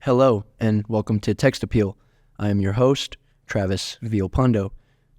Hello, and welcome to Text Appeal. I am your host, Travis Villalpando.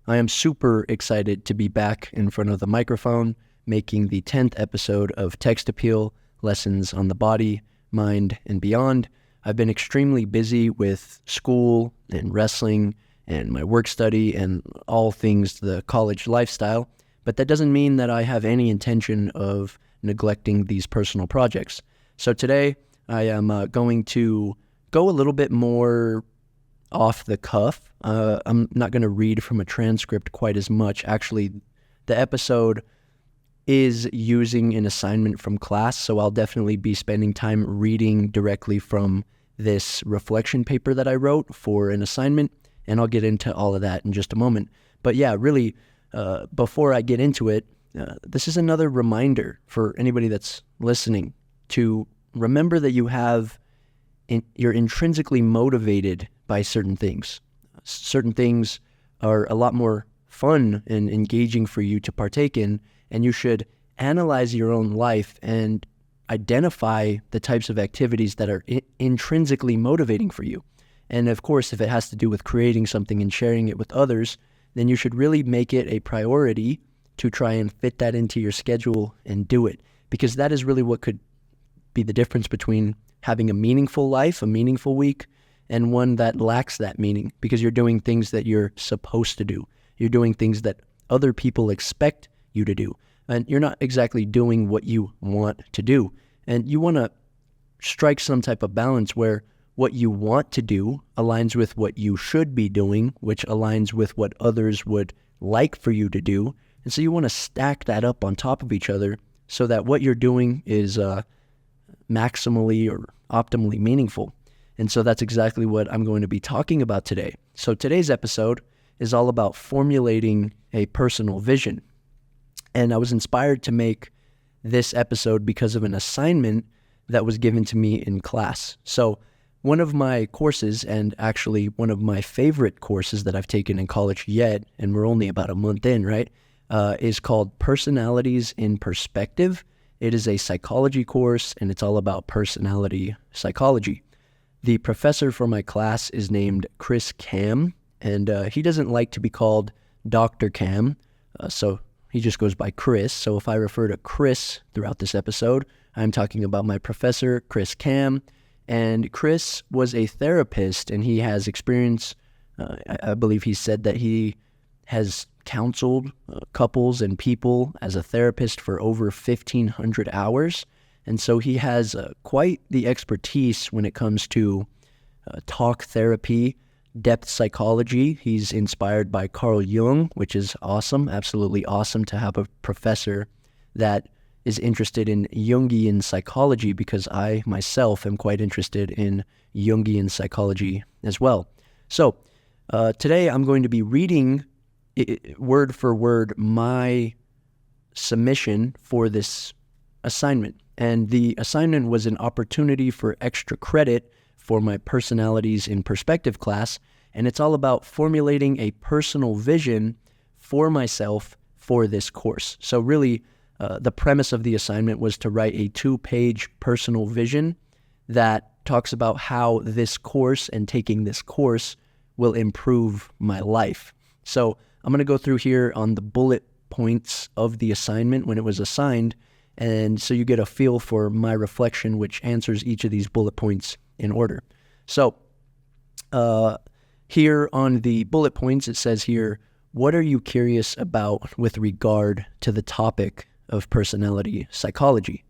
I am super excited to be back in front of the microphone, making the 10th episode of Text Appeal, Lessons on the Body, Mind, and Beyond. I've been extremely busy with school and wrestling and my work study and all things the college lifestyle, but that doesn't mean that I have any intention of neglecting these personal projects. So today, I am going to go a little bit more off the cuff. I'm not going to read from a transcript quite as much. Actually, the episode is using an assignment from class, so I'll definitely be spending time reading directly from this reflection paper that I wrote for an assignment, and I'll get into all of that in just a moment. But yeah, really, before I get into it, this is another reminder for anybody that's listening to remember that you're intrinsically motivated by certain things. Certain things are a lot more fun and engaging for you to partake in, and you should analyze your own life and identify the types of activities that are intrinsically motivating for you. And of course, if it has to do with creating something and sharing it with others, then you should really make it a priority to try and fit that into your schedule and do it, because that is really what could be the difference between having a meaningful life, a meaningful week, and one that lacks that meaning, because you're doing things that you're supposed to do. You're doing things that other people expect you to do, and you're not exactly doing what you want to do. And you want to strike some type of balance where what you want to do aligns with what you should be doing, which aligns with what others would like for you to do. And so you want to stack that up on top of each other so that what you're doing is maximally or optimally meaningful. And so that's exactly what I'm going to be talking about today. So today's episode is all about formulating a personal vision. And I was inspired to make this episode because of an assignment that was given to me in class. So one of my courses, and actually one of my favorite courses that I've taken in college yet, and we're only about a month in, right, is called Personalities in Perspective. It is a psychology course, and it's all about personality psychology. The professor for my class is named Chris Cam, and he doesn't like to be called Dr. Cam, so he just goes by Chris. So if I refer to Chris throughout this episode, I'm talking about my professor, Chris Cam. And Chris was a therapist, and he has experience. I believe he said that he has counseled couples and people as a therapist for over 1,500 hours. And so he has quite the expertise when it comes to talk therapy, depth psychology. He's inspired by Carl Jung, which is awesome, absolutely awesome to have a professor that is interested in Jungian psychology, because I myself am quite interested in Jungian psychology as well. So today I'm going to be reading word for word my submission for this assignment. And the assignment was an opportunity for extra credit for my Personalities in Perspective class. And it's all about formulating a personal vision for myself for this course. So really, the premise of the assignment was to write a 2-page personal vision that talks about how this course and taking this course will improve my life. So I'm going to go through here on the bullet points of the assignment when it was assigned, and so you get a feel for my reflection, which answers each of these bullet points in order. So here on the bullet points, it says here, what are you curious about with regard to the topic of personality psychology?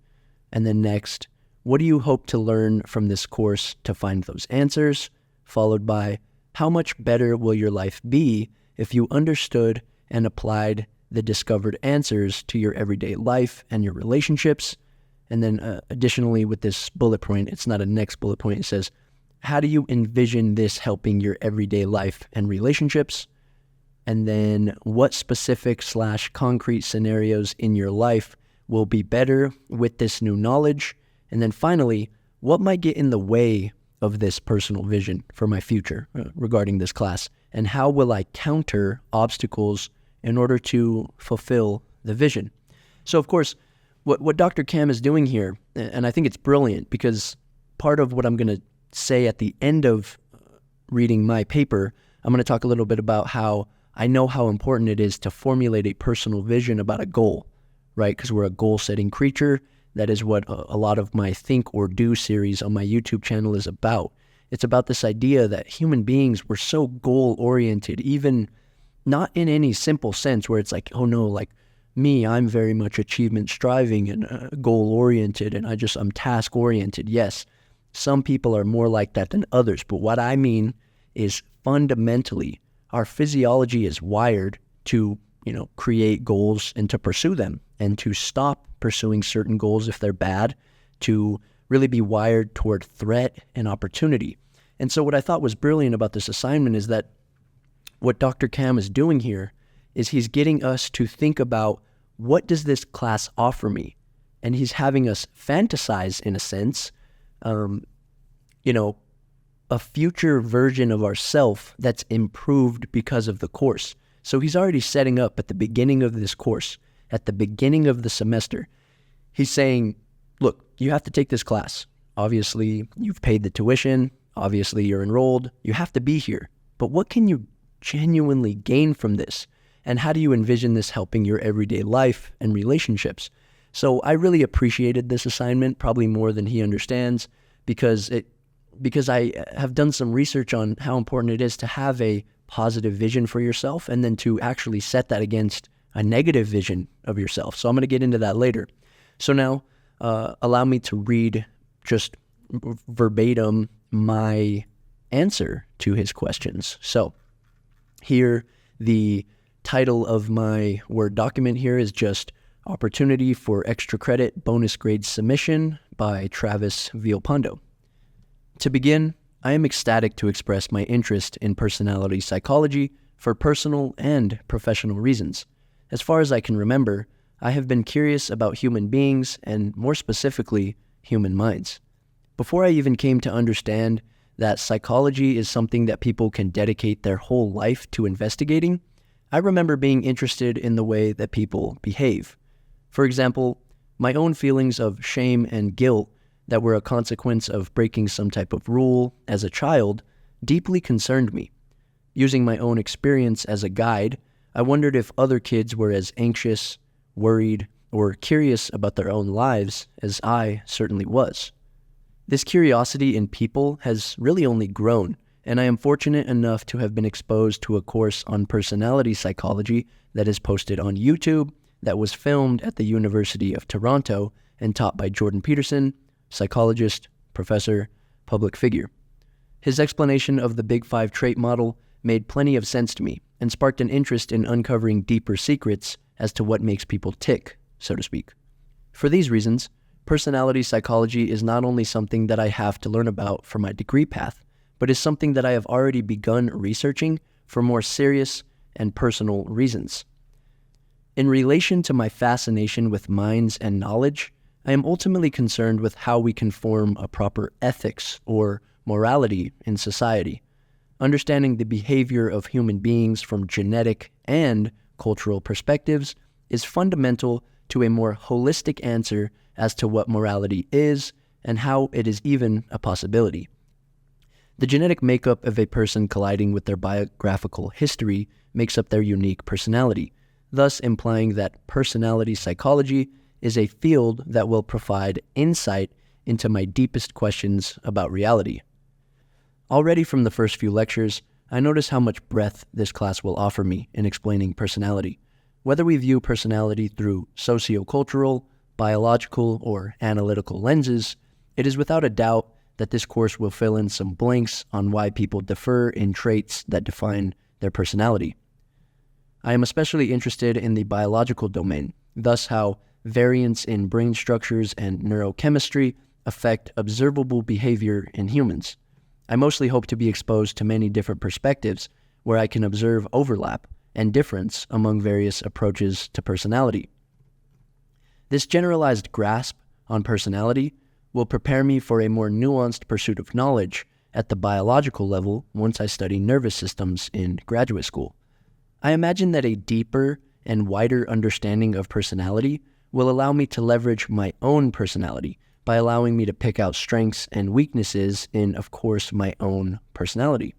And then next, what do you hope to learn from this course to find those answers? Followed by, how much better will your life be if you understood and applied the discovered answers to your everyday life and your relationships? And then additionally, with this bullet point, it's not a next bullet point, it says, how do you envision this helping your everyday life and relationships? And then what specific/concrete scenarios in your life will be better with this new knowledge? And then finally, what might get in the way of this personal vision for my future regarding this class? And how will I counter obstacles in order to fulfill the vision? So of course, what Dr. Cam is doing here, and I think it's brilliant, because part of what I'm going to say at the end of reading my paper, I'm going to talk a little bit about how I know how important it is to formulate a personal vision about a goal, right? Because we're a goal-setting creature. That is what a lot of my Think or Do series on my YouTube channel is about. It's about this idea that human beings were so goal-oriented, even not in any simple sense where it's like, oh no, like me, I'm very much achievement striving and goal-oriented, and I'm task-oriented. Yes, some people are more like that than others, but what I mean is fundamentally, our physiology is wired to, create goals and to pursue them, and to stop pursuing certain goals if they're bad, to really be wired toward threat and opportunity. And so what I thought was brilliant about this assignment is that what Dr. Cam is doing here is he's getting us to think about, what does this class offer me? And he's having us fantasize, in a sense, a future version of ourself that's improved because of the course. So he's already setting up at the beginning of this course, at the beginning of the semester. He's saying, look, you have to take this class. Obviously, you've paid the tuition. Obviously, you're enrolled. You have to be here. But what can you genuinely gain from this? And how do you envision this helping your everyday life and relationships? So I really appreciated this assignment, probably more than he understands, because I have done some research on how important it is to have a positive vision for yourself and then to actually set that against a negative vision of yourself. So I'm going to get into that later. So now allow me to read just verbatim my answer to his questions. So here, the title of my Word document here is just Opportunity for Extra Credit Bonus Grade Submission by Travis Villalpando. To begin, I am ecstatic to express my interest in personality psychology for personal and professional reasons. As far as I can remember, I have been curious about human beings and, more specifically, human minds. Before I even came to understand that psychology is something that people can dedicate their whole life to investigating, I remember being interested in the way that people behave. For example, my own feelings of shame and guilt that were a consequence of breaking some type of rule as a child deeply concerned me. Using my own experience as a guide, I wondered if other kids were as anxious, worried, or curious about their own lives as I certainly was. This curiosity in people has really only grown, and I am fortunate enough to have been exposed to a course on personality psychology that is posted on YouTube, that was filmed at the University of Toronto and taught by Jordan Peterson, psychologist, professor, public figure. His explanation of the Big Five trait model made plenty of sense to me and sparked an interest in uncovering deeper secrets as to what makes people tick, so to speak. For these reasons, personality psychology is not only something that I have to learn about for my degree path, but is something that I have already begun researching for more serious and personal reasons. In relation to my fascination with minds and knowledge, I am ultimately concerned with how we can form a proper ethics or morality in society. Understanding the behavior of human beings from genetic and cultural perspectives is fundamental to a more holistic answer as to what morality is and how it is even a possibility. The genetic makeup of a person colliding with their biographical history makes up their unique personality, thus implying that personality psychology is a field that will provide insight into my deepest questions about reality. Already from the first few lectures, I notice how much breadth this class will offer me in explaining personality. Whether we view personality through sociocultural, biological, or analytical lenses, it is without a doubt that this course will fill in some blanks on why people differ in traits that define their personality. I am especially interested in the biological domain, thus how variants in brain structures and neurochemistry affect observable behavior in humans. I mostly hope to be exposed to many different perspectives where I can observe overlap and difference among various approaches to personality. This generalized grasp on personality will prepare me for a more nuanced pursuit of knowledge at the biological level once I study nervous systems in graduate school. I imagine that a deeper and wider understanding of personality will allow me to leverage my own personality by allowing me to pick out strengths and weaknesses in, of course, my own personality.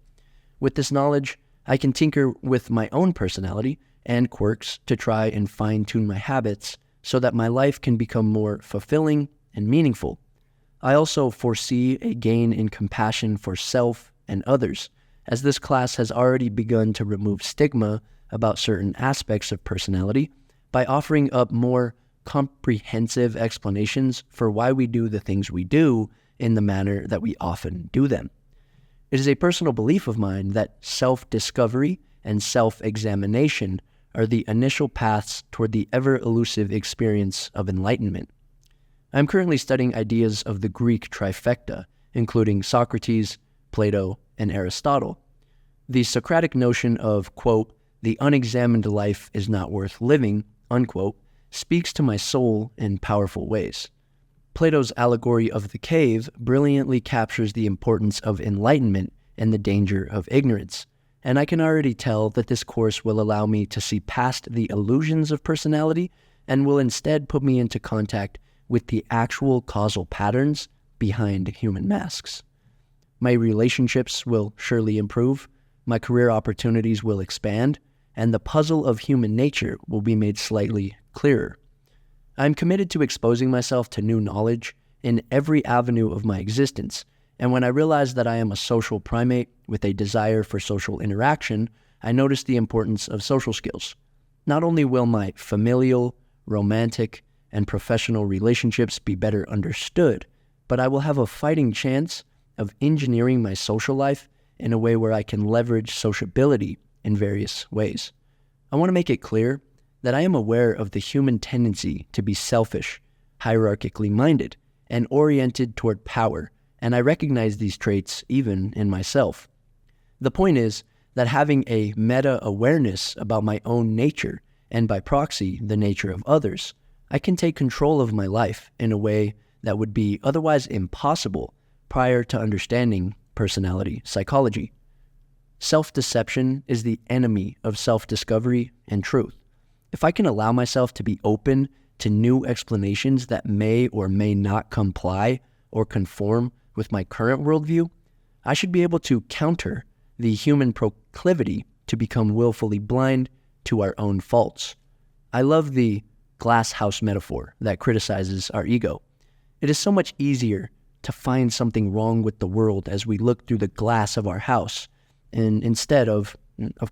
With this knowledge, I can tinker with my own personality and quirks to try and fine-tune my habits so that my life can become more fulfilling and meaningful. I also foresee a gain in compassion for self and others, as this class has already begun to remove stigma about certain aspects of personality by offering up more comprehensive explanations for why we do the things we do in the manner that we often do them. It is a personal belief of mine that self-discovery and self-examination are the initial paths toward the ever-elusive experience of enlightenment. I am currently studying ideas of the Greek trifecta, including Socrates, Plato, and Aristotle. The Socratic notion of, quote, the unexamined life is not worth living, unquote, speaks to my soul in powerful ways. Plato's allegory of the cave brilliantly captures the importance of enlightenment and the danger of ignorance, and I can already tell that this course will allow me to see past the illusions of personality and will instead put me into contact with the actual causal patterns behind human masks. My relationships will surely improve, my career opportunities will expand, and the puzzle of human nature will be made slightly clearer. I am committed to exposing myself to new knowledge in every avenue of my existence, and when I realize that I am a social primate with a desire for social interaction, I notice the importance of social skills. Not only will my familial, romantic, and professional relationships be better understood, but I will have a fighting chance of engineering my social life in a way where I can leverage sociability in various ways. I want to make it clear that I am aware of the human tendency to be selfish, hierarchically minded, and oriented toward power, and I recognize these traits even in myself. The point is that having a meta-awareness about my own nature, and by proxy, the nature of others, I can take control of my life in a way that would be otherwise impossible prior to understanding personality psychology. Self-deception is the enemy of self-discovery and truth. If I can allow myself to be open to new explanations that may or may not comply or conform with my current worldview, I should be able to counter the human proclivity to become willfully blind to our own faults. I love the glass house metaphor that criticizes our ego. It is so much easier to find something wrong with the world as we look through the glass of our house, and instead of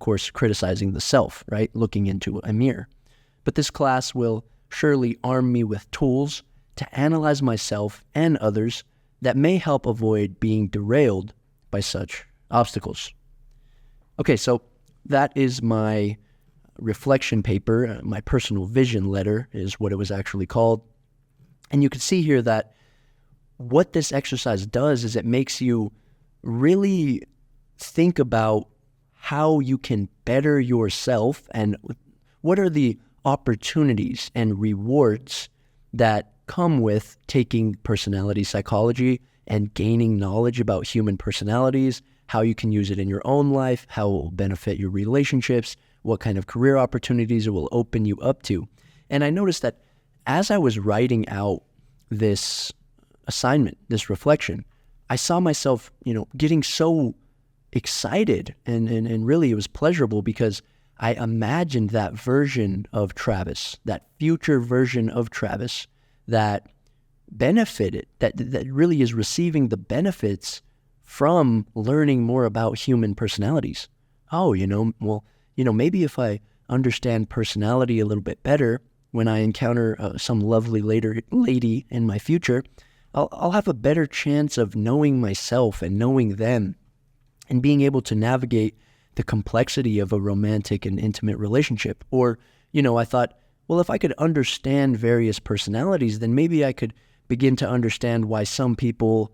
course, criticizing the self, right? Looking into a mirror. But this class will surely arm me with tools to analyze myself and others that may help avoid being derailed by such obstacles. Okay, so that is my reflection paper. My personal vision letter is what it was actually called. And you can see here that what this exercise does is it makes you really think about how you can better yourself and what are the opportunities and rewards that come with taking personality psychology and gaining knowledge about human personalities, how you can use it in your own life, how it will benefit your relationships, what kind of career opportunities it will open you up to. And I noticed that as I was writing out this assignment, this reflection, I saw myself, getting so excited and really it was pleasurable because I imagined that version of Travis, that future version of Travis that benefited, that really is receiving the benefits from learning more about human personalities. Oh, maybe if I understand personality a little bit better, when I encounter some lovely lady in my future, I'll have a better chance of knowing myself and knowing them and being able to navigate the complexity of a romantic and intimate relationship. Or, I thought, well, if I could understand various personalities, then maybe I could begin to understand why some people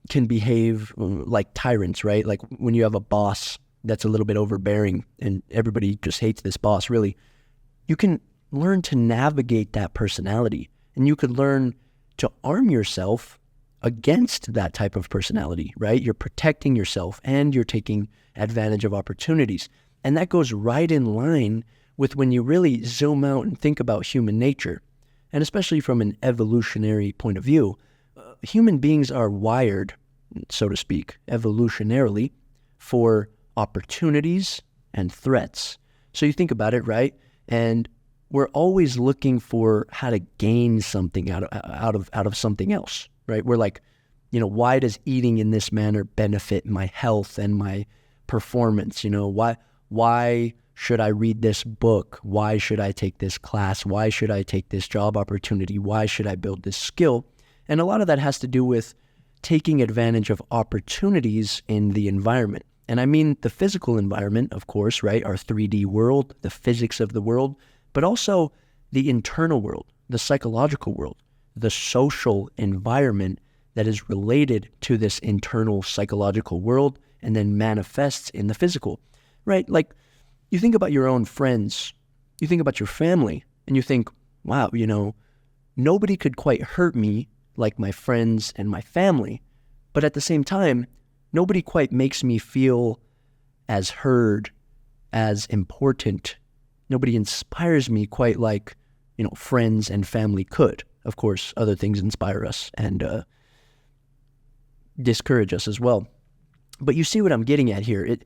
can behave like tyrants, right? Like when you have a boss that's a little bit overbearing and everybody just hates this boss, really, you can learn to navigate that personality and you could learn to arm yourself against that type of personality, right? You're protecting yourself and you're taking advantage of opportunities. And that goes right in line with when you really zoom out and think about human nature. and especially from an evolutionary point of view, human beings are wired, so to speak, evolutionarily for opportunities and threats. So you think about it, right? And we're always looking for how to gain something out of something else, right? We're like, why does eating in this manner benefit my health and my performance? Why should I read this book? Why should I take this class? Why should I take this job opportunity? Why should I build this skill? And a lot of that has to do with taking advantage of opportunities in the environment. And I mean the physical environment, of course, right? Our 3D world, the physics of the world, but also the internal world, the psychological world, the social environment that is related to this internal psychological world and then manifests in the physical, right? Like you think about your own friends, you think about your family, and you think, wow, nobody could quite hurt me like my friends and my family. But at the same time, nobody quite makes me feel as heard, as important. Nobody inspires me quite like, friends and family could. Of course, other things inspire us and discourage us as well. But you see what I'm getting at here.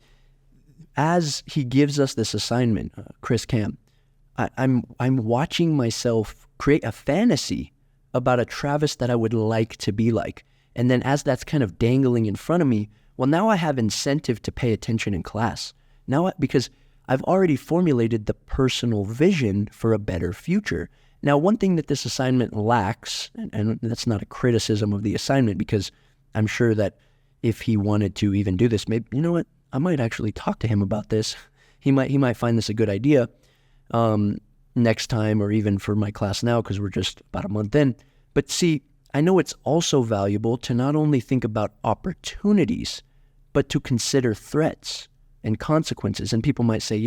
As he gives us this assignment, Chris Cam, I'm watching myself create a fantasy about a Travis that I would like to be like. And then as that's kind of dangling in front of me, well, now I have incentive to pay attention in class. Because I've already formulated the personal vision for a better future. Now, one thing that this assignment lacks, and that's not a criticism of the assignment, because I'm sure that if he wanted to even do this, maybe, I might actually talk to him about this. He might find this a good idea next time, or even for my class now, because we're just about a month in. But see, I know it's also valuable to not only think about opportunities, but to consider threats and consequences. And people might say,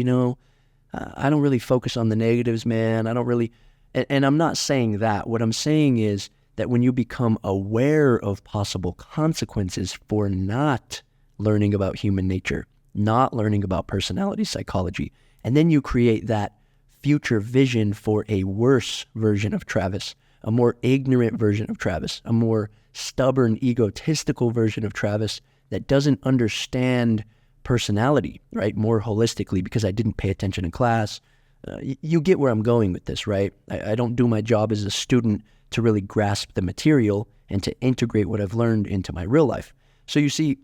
I don't really focus on the negatives, man. I don't really, and I'm not saying that. What I'm saying is that when you become aware of possible consequences for not learning about human nature, not learning about personality psychology, and then you create that future vision for a worse version of Travis, a more ignorant version of Travis, a more stubborn, egotistical version of Travis that doesn't understand personality, right, more holistically because I didn't pay attention in class. You get where I'm going with this, right? I don't do my job as a student to really grasp the material and to integrate what I've learned into my real life. So you see,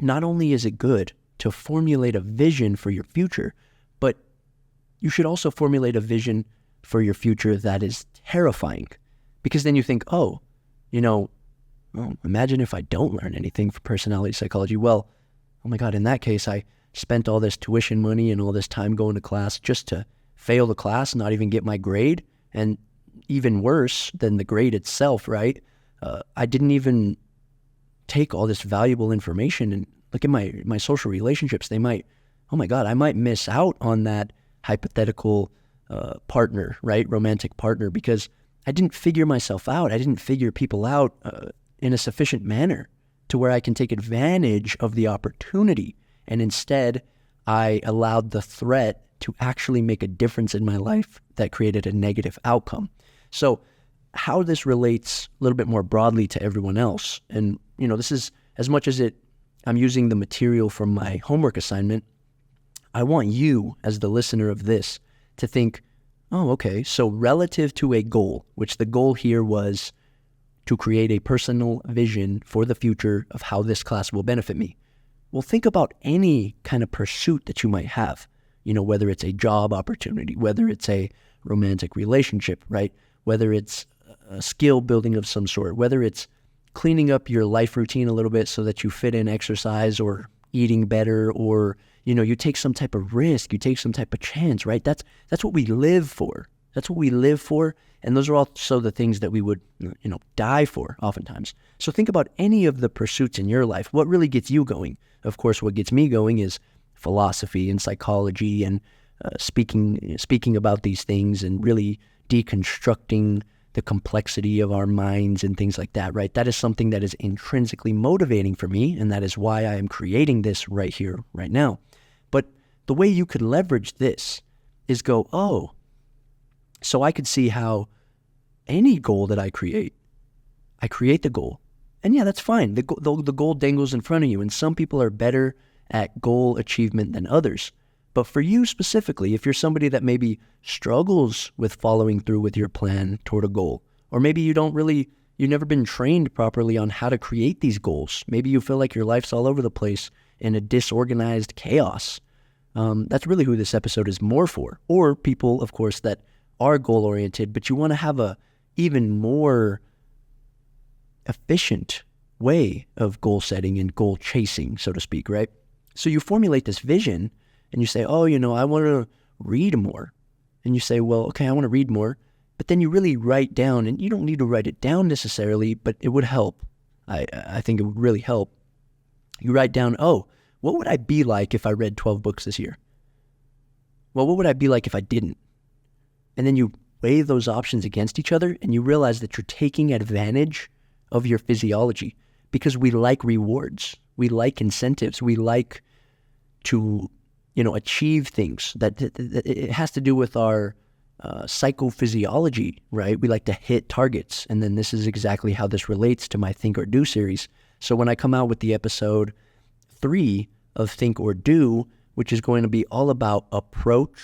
not only is it good to formulate a vision for your future, but you should also formulate a vision for your future that is terrifying. Because then you think, imagine if I don't learn anything for personality psychology. Well, oh my God, in that case, I spent all this tuition money and all this time going to class just to fail the class, not even get my grade. And even worse than the grade itself, right? I didn't even take all this valuable information and look at my social relationships. They might, oh my God, I might miss out on that hypothetical partner, right? Romantic partner, because I didn't figure myself out. I didn't figure people out in a sufficient manner to where I can take advantage of the opportunity. And instead, I allowed the threat to actually make a difference in my life that created a negative outcome. So how this relates a little bit more broadly to everyone else, and this is as much as I'm using the material from my homework assignment, I want you as the listener of this to think, oh, okay, so relative to a goal, which the goal here was to create a personal vision for the future of how this class will benefit me. Well, think about any kind of pursuit that you might have, whether it's a job opportunity, whether it's a romantic relationship, right? Whether it's a skill building of some sort, whether it's cleaning up your life routine a little bit so that you fit in exercise or eating better, or, you take some type of risk, you take some type of chance, right? That's what we live for. That's what we live for. And those are also the things that we would, die for oftentimes. So think about any of the pursuits in your life. What really gets you going? Of course, what gets me going is philosophy and psychology and speaking about these things and really deconstructing the complexity of our minds and things like that, right? That is something that is intrinsically motivating for me, and that is why I am creating this right here, right now. But the way you could leverage this is go, oh, so I could see how any goal that I create the goal. And yeah, that's fine. The goal dangles in front of you, and some people are better at goal achievement than others. But for you specifically, if you're somebody that maybe struggles with following through with your plan toward a goal, or maybe you've never been trained properly on how to create these goals. Maybe you feel like your life's all over the place in a disorganized chaos. That's really who this episode is more for. Or people, of course, that are goal-oriented, but you want to have a even more efficient way of goal setting and goal chasing, so to speak, right? So you formulate this vision and you say, I want to read more. And you say, well, okay, I want to read more. But then you really write down, and you don't need to write it down necessarily, but it would help. I think it would really help. You write down, what would I be like if I read 12 books this year? Well, what would I be like if I didn't? And then you weigh those options against each other, and you realize that you're taking advantage of your physiology because we like rewards. We like incentives. We like to, achieve things. That it has to do with our psychophysiology, right? We like to hit targets. And then this is exactly how this relates to my Think or Do series. So when I come out with the episode 3 of Think or Do, which is going to be all about approach,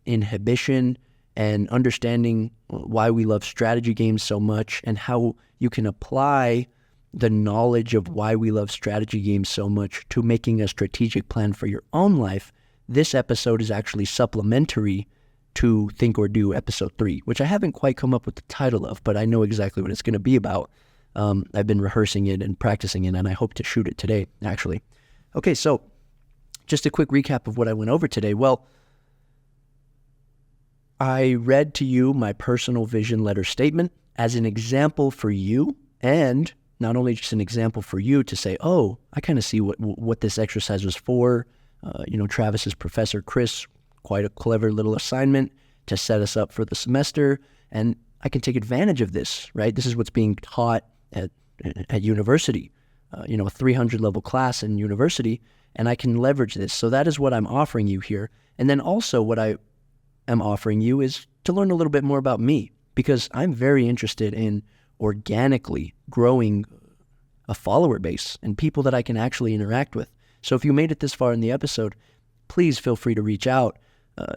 inhibition, and understanding why we love strategy games so much and how you can apply the knowledge of why we love strategy games so much to making a strategic plan for your own life, this episode is actually supplementary to Think or Do episode 3, which I haven't quite come up with the title of, but I know exactly what it's going to be about. I've been rehearsing it and practicing it, and I hope to shoot it today, actually. Okay, so just a quick recap of what I went over today. Well, I read to you my personal vision letter statement as an example for you, and not only just an example for you to say, I kind of see what this exercise was for. Travis's professor, Chris, quite a clever little assignment to set us up for the semester, and I can take advantage of this, right? This is what's being taught at university, a 300 level class in university, and I can leverage this. So that is what I'm offering you here. And then also what I am offering you is to learn a little bit more about me, because I'm very interested in organically growing a follower base and people that I can actually interact with. So if you made it this far in the episode, please feel free to reach out.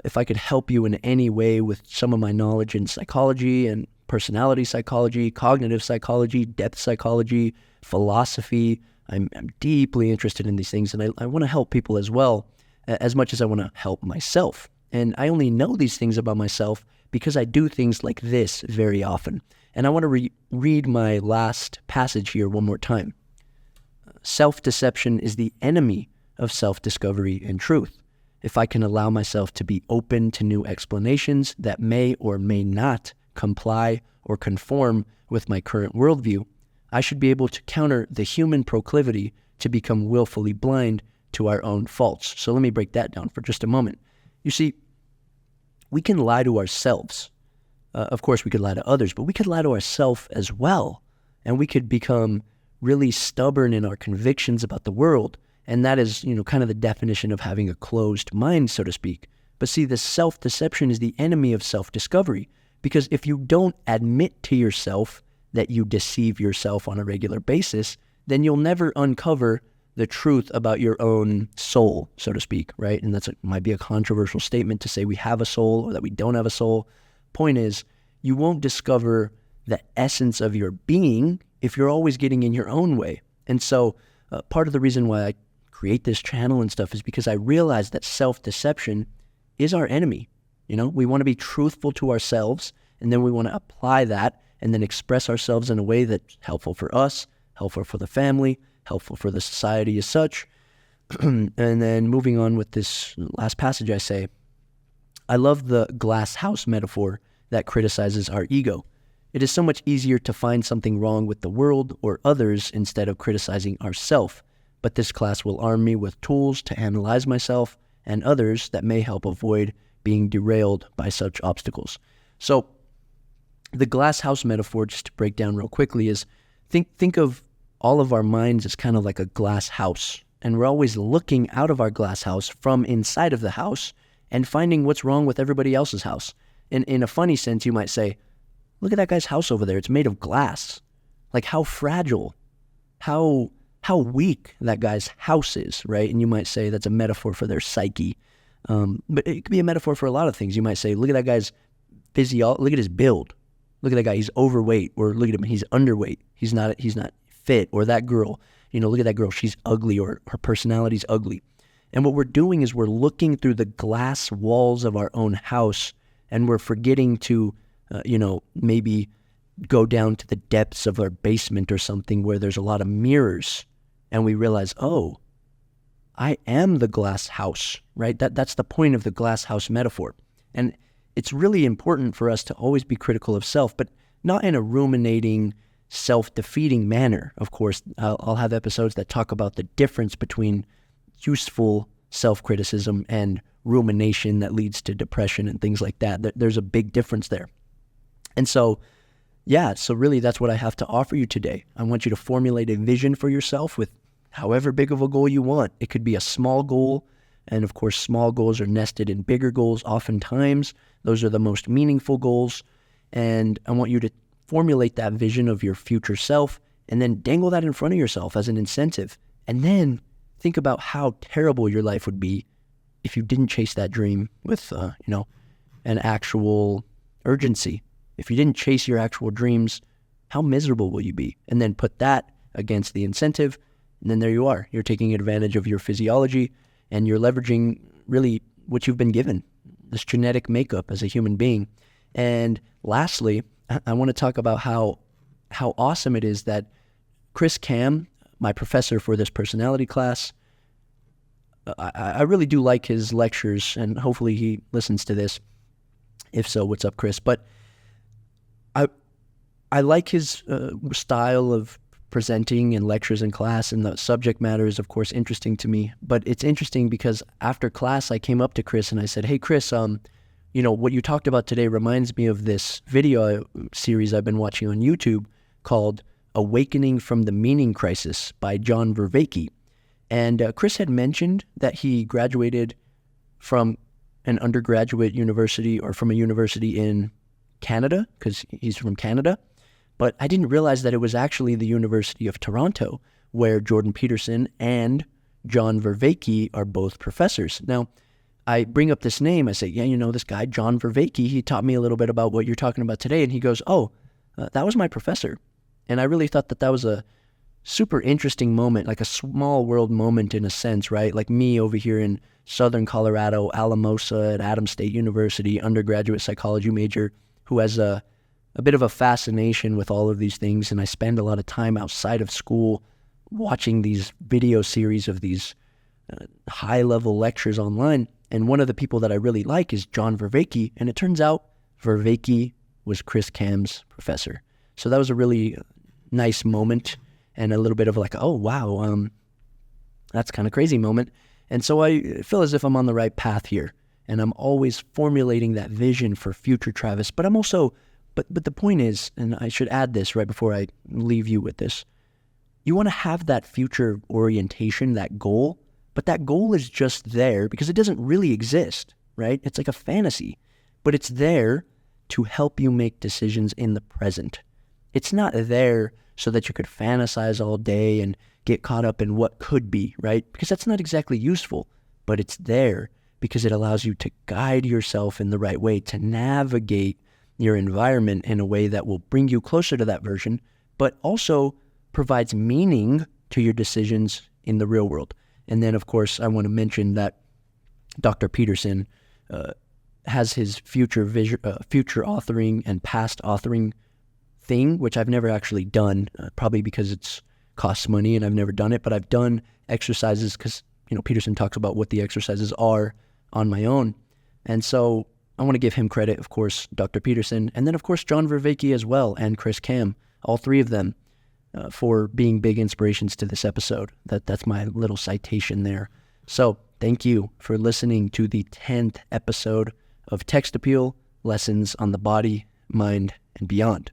If I could help you in any way with some of my knowledge in psychology and personality psychology, cognitive psychology, depth psychology, philosophy, I'm deeply interested in these things, and I want to help people as well, as much as I want to help myself. And I only know these things about myself because I do things like this very often. And I want to read my last passage here one more time. Self-deception is the enemy of self-discovery and truth. If I can allow myself to be open to new explanations that may or may not comply or conform with my current worldview, I should be able to counter the human proclivity to become willfully blind to our own faults. So let me break that down for just a moment. You see, we can lie to ourselves. Of course, we could lie to others, but we could lie to ourselves as well. And we could become really stubborn in our convictions about the world. And that is, kind of the definition of having a closed mind, so to speak. But see, the self-deception is the enemy of self-discovery. Because if you don't admit to yourself that you deceive yourself on a regular basis, then you'll never uncover the truth about your own soul, so to speak, right? And might be a controversial statement to say we have a soul or that we don't have a soul. Point is, you won't discover the essence of your being if you're always getting in your own way. And so part of the reason why I create this channel and stuff is because I realize that self-deception is our enemy. We want to be truthful to ourselves, and then we want to apply that and then express ourselves in a way that's helpful for us, helpful for the family, helpful for the society as such. And then moving on with this last passage, I say, I love the glass house metaphor that criticizes our ego. It is so much easier to find something wrong with the world or others instead of criticizing ourselves. But this class will arm me with tools to analyze myself and others that may help avoid being derailed by such obstacles. So the glass house metaphor, just to break down real quickly, is think of all of our minds as kind of like a glass house. And we're always looking out of our glass house from inside of the house and finding what's wrong with everybody else's house. In a funny sense, you might say, look at that guy's house over there. It's made of glass. Like how fragile, how weak that guy's house is, right? And you might say that's a metaphor for their psyche. But it could be a metaphor for a lot of things. You might say, look at that guy's look at his build. Look at that guy, he's overweight. Or look at him, he's underweight. He's not fit. Or that girl, look at that girl, she's ugly, or her personality's ugly. And what we're doing is we're looking through the glass walls of our own house, and we're forgetting to, maybe go down to the depths of our basement or something where there's a lot of mirrors, and we realize, oh, I am the glass house, right? That's the point of the glass house metaphor. And it's really important for us to always be critical of self, but not in a ruminating, self-defeating manner. Of course, I'll have episodes that talk about the difference between useful self-criticism and rumination that leads to depression and things like that. There's a big difference there. And so really that's what I have to offer you today. I want you to formulate a vision for yourself with however big of a goal you want. It could be a small goal, and of course, small goals are nested in bigger goals oftentimes. Those are the most meaningful goals. And I want you to formulate that vision of your future self and then dangle that in front of yourself as an incentive. And then think about how terrible your life would be if you didn't chase that dream with, an actual urgency. If you didn't chase your actual dreams, how miserable will you be? And then put that against the incentive, and then there you are. You're taking advantage of your physiology, and you're leveraging really what you've been given, this genetic makeup as a human being. And lastly, I want to talk about how awesome it is that Chris Cam, my professor for this personality class, I really do like his lectures, and hopefully he listens to this. If so, what's up, Chris? But I like his style of presenting and lectures in class, and the subject matter is, of course, interesting to me. But it's interesting because after class, I came up to Chris and I said, hey, Chris, what you talked about today reminds me of this video series I've been watching on YouTube called Awakening from the Meaning Crisis by John Vervaeke. And Chris had mentioned that he graduated from an undergraduate university, or from a university in Canada, because he's from Canada. But I didn't realize that it was actually the University of Toronto, where Jordan Peterson and John Vervaeke are both professors. Now, I bring up this name. I say, this guy, John Vervaeke, he taught me a little bit about what you're talking about today. And he goes, that was my professor. And I really thought that was a super interesting moment, like a small world moment in a sense, right? Like me over here in Southern Colorado, Alamosa at Adams State University, undergraduate psychology major, who has a bit of a fascination with all of these things. And I spend a lot of time outside of school watching these video series of these high-level lectures online. And one of the people that I really like is John Vervaeke. And it turns out Vervaeke was Chris Cam's professor. So that was a really nice moment, and a little bit of like, oh, wow, that's kind of crazy moment. And so I feel as if I'm on the right path here, and I'm always formulating that vision for future Travis. But I'm also, but the point is, and I should add this right before I leave you with this, you want to have that future orientation, that goal, but that goal is just there because it doesn't really exist, right? It's like a fantasy, but it's there to help you make decisions in the present. It's not there so that you could fantasize all day and get caught up in what could be, right? Because that's not exactly useful, but it's there because it allows you to guide yourself in the right way, to navigate your environment in a way that will bring you closer to that version, but also provides meaning to your decisions in the real world. And then, of course, I want to mention that Dr. Peterson has his future authoring and past authoring thing, which I've never actually done, probably because it's costs money and I've never done it, but I've done exercises because, Peterson talks about what the exercises are on my own. And so I want to give him credit, of course, Dr. Peterson, and then, of course, John Vervaeke as well, and Chris Cam, all three of them, for being big inspirations to this episode. That's my little citation there. So thank you for listening to the 10th episode of Text Appeal, Lessons on the Body, Mind, and Beyond.